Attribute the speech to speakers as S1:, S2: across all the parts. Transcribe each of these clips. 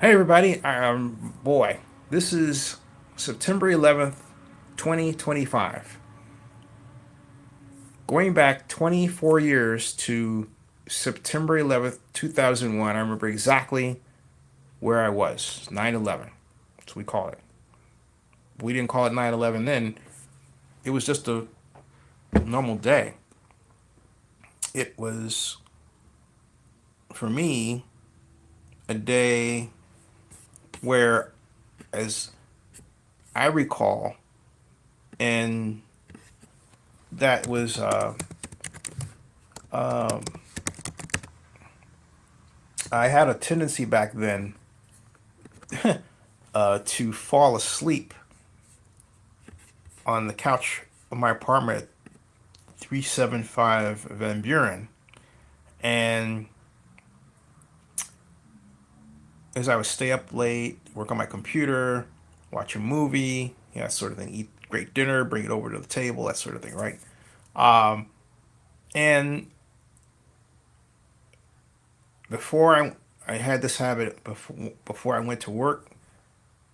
S1: Hey everybody, boy, this is September 11th, 2025. Going back 24 years to September 11th, 2001, I remember exactly where I was. 9/11. That's what we call it. We didn't call it 9/11 then. It was just a normal day. It was, for me, a day where, as I recall, and that was um, I had a tendency back then to fall asleep on the couch of my apartment at 375 Van Buren. And as I would stay up late, work on my computer, watch a movie, that sort of thing, eat great dinner, bring it over to the table, that sort of thing, right? Um, and before I had this habit before I went to work,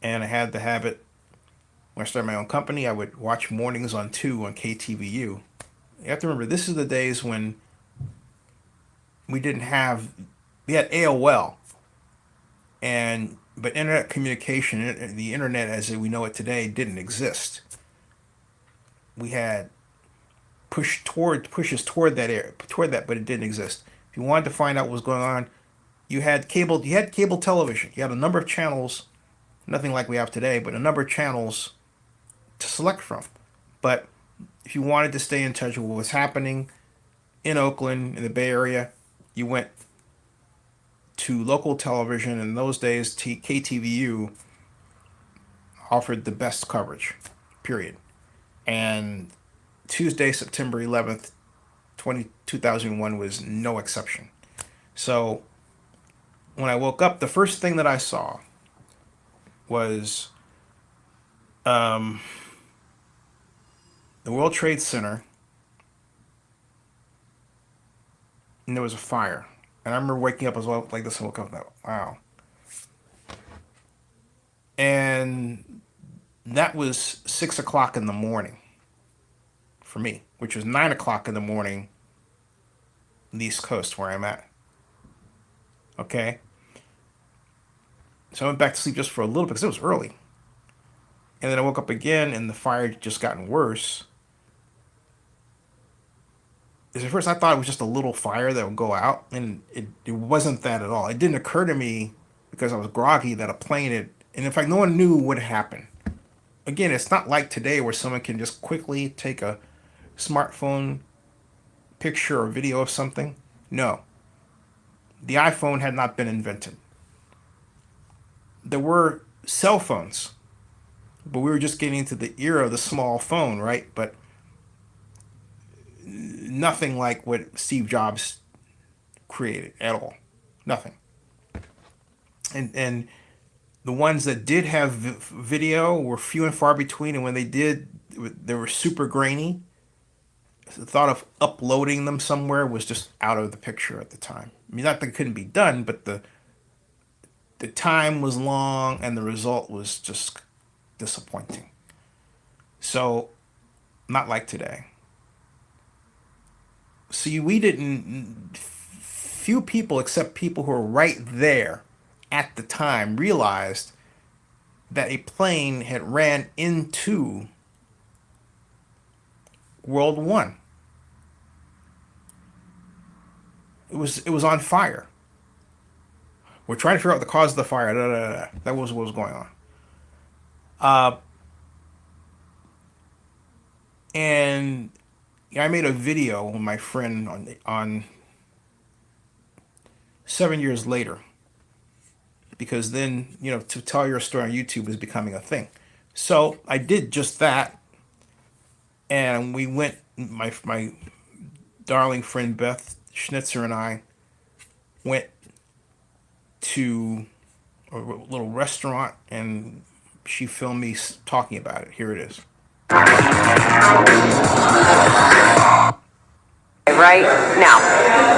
S1: and I had the habit when I started my own company, I would watch mornings on 2 on KTVU. You have to remember, this is the days when we didn't have, we had AOL, and but internet communication, the internet as we know it today, didn't exist. We had pushes toward that area, toward that, but it didn't exist. If you wanted to find out what was going on, you had cable television. You had a number of channels, nothing like we have today, but a number of channels to select from. But if you wanted to stay in touch with what was happening in Oakland, in the Bay Area, you went to local television. In those days, KTVU offered the best coverage, period. And Tuesday, September 11th, 2001 was no exception. So when I woke up, the first thing that I saw was um, the World Trade Center, and there was a fire. And I remember waking up as well like this. I woke up like, wow. And that was 6 o'clock in the morning for me, which was 9 o'clock in the morning on the East Coast where I'm at. Okay. So I went back to sleep just for a little bit because it was early. And then I woke up again and the fire had just gotten worse. At first I thought it was just a little fire that would go out, and it wasn't that at all. It didn't occur to me because I was groggy that a plane had, and in fact, no one knew what happened. Again, it's not like today where someone can just quickly take a smartphone picture or video of something. No, the iPhone had not been invented. There were cell phones, but we were just getting into the era of the small phone, right? But nothing like what Steve Jobs created at all. Nothing. And the ones that did have video were few and far between, and when they did, they were super grainy. The thought of uploading them somewhere was just out of the picture at the time. I mean, not that it couldn't be done, but the time was long and the result was just disappointing. So, not like today. See, we didn't, few people except people who were right there at the time realized that a plane had ran into World One. It was on fire. We're trying to figure out the cause of the fire. Da, da, da, da. That was what was going on. Uh, and I made a video with my friend on 7 years later, because then to tell your story on YouTube is becoming a thing. So I did just that, and we went. My darling friend Beth Schnitzer and I went to a little restaurant, and she filmed me talking about it. Here it is.
S2: Right now.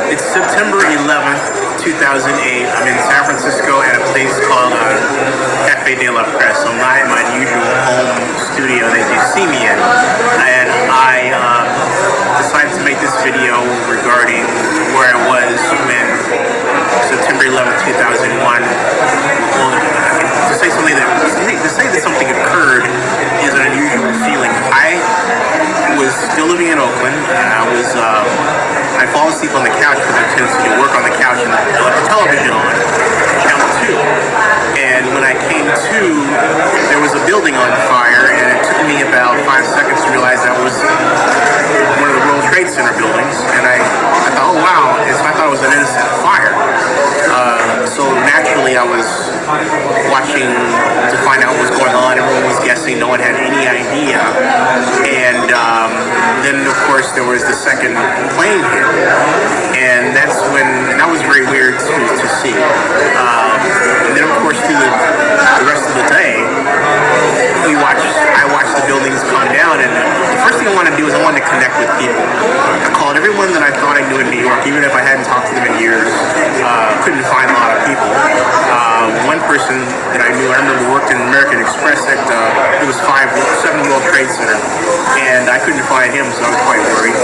S1: It's September 11th,
S2: 2008. I'm in San Francisco at a place called Cafe de la Presse. I'm not in my usual home studio that you see me in. And I decided to make this video regarding where I was when September 11th, 2001. Well, to say that something occurred is an unusual feeling. I was still living in Oakland, and I'd fall asleep on the couch because I tended to work on the couch and I left the television on, channel 2. And when I came to, there was a building on fire, and it took me about 5 seconds to realize that was one of the World Trade Center buildings. And I thought, oh wow, I thought it was an innocent fire. So naturally I was watching to find out what was going on. Everyone was guessing, no one had any idea. And then of course there was the second plane hit, and that was very weird to see. And then of course through the rest of the day, I watched the buildings come down, and the first thing I wanted to do is I wanted to connect with people. I called everyone that I thought I knew in New York, even if I hadn't talked to them in years. Couldn't find a lot of people. One person that I knew, I remember, worked in American Express at it was 7 World Trade Center, and I couldn't find him, so I was quite worried.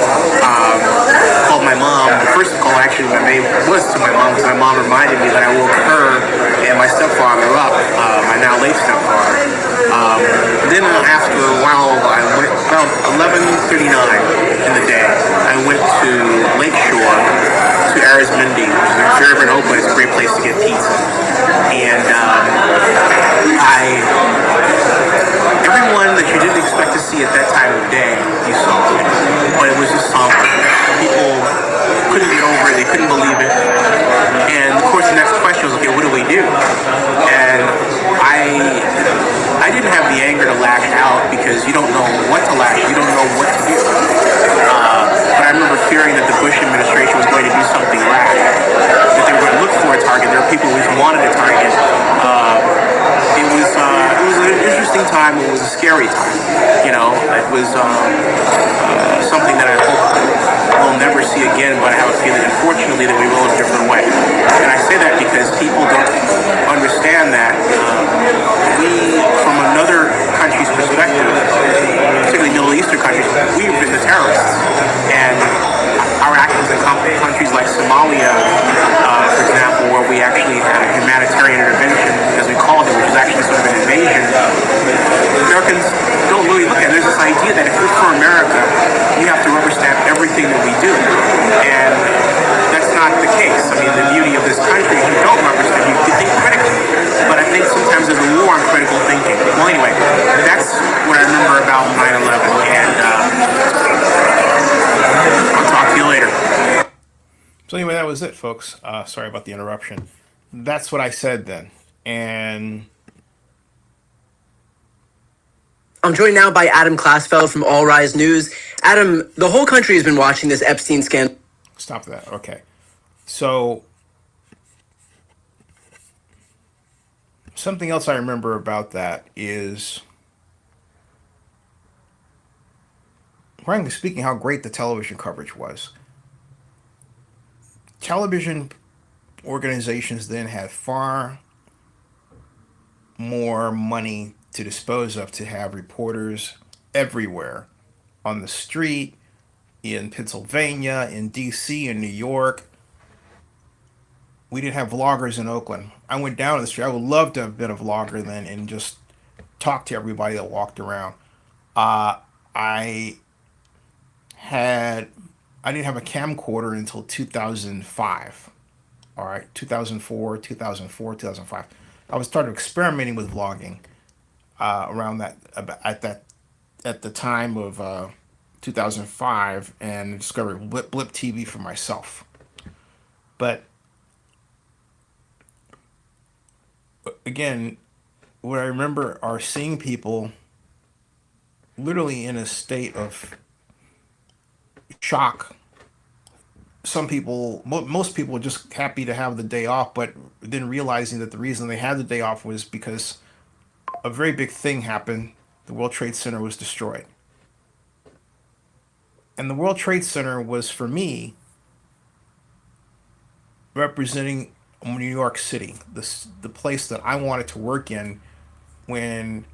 S2: Called my mom. The first call actually I made was to my mom, because my mom reminded me that I woke her and my stepfather up, my now late stepfather. Then after a while, I went about 11:39 in the day. I went to Lakeshore, to Arizmendi, which is if you're ever in Oakland, it's a great place to get pizza. And everyone that you didn't expect to see at that time of day, you saw. But it was just somber. People couldn't get over it. They couldn't believe it. And of course, the next question was, okay, what do we do? And I didn't have the anger to lash out, because you don't know what to lash. You don't know what to do. But I remember fearing that the Bush administration was going to do something rash, that they were going to look for a target. There are people who wanted a target. It was an interesting time. It was a scary time. It was something that I hope we'll never see again. But I have a feeling, unfortunately, that we will in a different way. And I say that because people don't understand that we, from another country's perspective, particularly Middle Eastern countries, we've been the terrorists. And our actions in countries like Somalia, for example, where we actually had a humanitarian intervention, as we called it, which is actually sort of an invasion, Americans don't really look at it. There's this idea that if you're for America, you have to rubber stamp everything that we do. And that's not the case. I mean, the beauty of this country is you don't rubber stamp, you think critically. But I think sometimes there's a war on critical thinking. Well, anyway, that's what I remember about 9/11, and I'll talk to you later.
S1: So anyway, that was it, folks. Sorry about the interruption. That's what I said then. And
S3: I'm joined now by Adam Klasfeld from All Rise News. Adam, the whole country has been watching this Epstein scandal.
S1: Stop that. Okay. So something else I remember about that is, frankly speaking, how great the television coverage was. Television organizations then had far more money to dispose of to have reporters everywhere, on the street, in Pennsylvania, in DC, in New York. We didn't have vloggers in Oakland. I went down the street. I would love to have been a vlogger then and just talk to everybody that walked around. I didn't have a camcorder until 2005. All right, 2004, 2005. I was started experimenting with vlogging around that, at the time of 2005, and discovered Blip TV for myself. But again, what I remember are seeing people literally in a state of shock. Some people, most people, were just happy to have the day off, but then realizing that the reason they had the day off was because a very big thing happened. The World Trade Center was destroyed. And the World Trade Center was, for me, representing New York City, the place that I wanted to work in when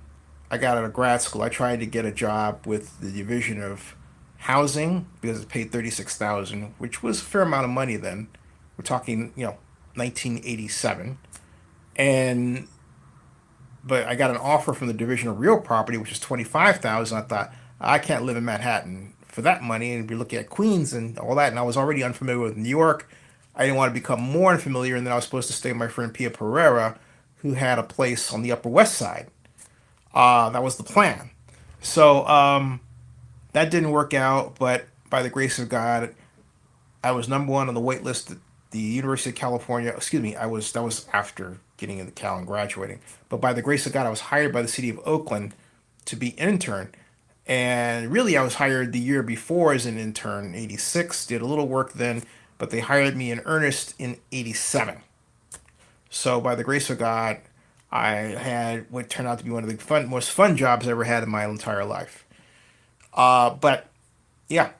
S1: I got out of grad school. I tried to get a job with the division of housing because it paid 36,000, which was a fair amount of money then. We're talking, 1987, and but I got an offer from the division of real property, which is 25,000. I thought I can't live in Manhattan for that money, and be looking at Queens and all that. And I was already unfamiliar with New York. I didn't want to become more unfamiliar, and then I was supposed to stay with my friend Pia Pereira, who had a place on the Upper West Side. That was the plan. So that didn't work out, but by the grace of God, I was number one on the wait list at the University of California. Excuse me, I was that was after getting into Cal and graduating. But by the grace of God, I was hired by the city of Oakland to be intern. And really, I was hired the year before as an intern in '86. Did a little work then, but they hired me in earnest in '87. So by the grace of God, I had what turned out to be one of the most fun jobs I ever had in my entire life. But yeah,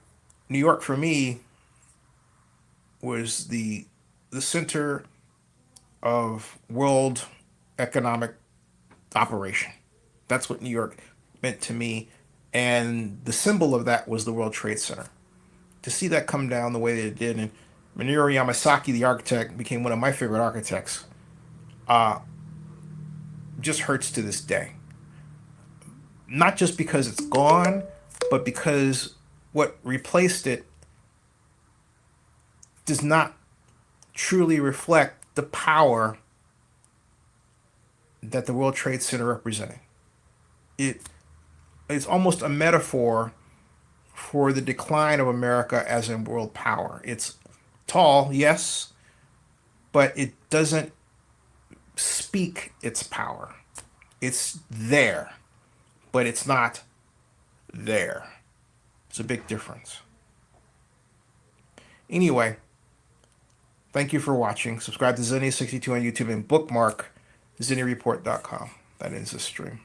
S1: New York for me was the center of world economic operation. That's what New York meant to me, and the symbol of that was the World Trade Center. To see that come down the way that it did, and Minoru Yamasaki, the architect, became one of my favorite architects. Uh, just hurts to this day. Not just because it's gone, but because what replaced it does not truly reflect the power that the World Trade Center represented. It it's almost a metaphor for the decline of America as a world power. It's tall, yes, but it doesn't speak its power. It's there, but it's not there. It's a big difference. Anyway, thank you for watching. Subscribe to Zennie62 on YouTube and bookmark ZennieReport.com. That ends the stream.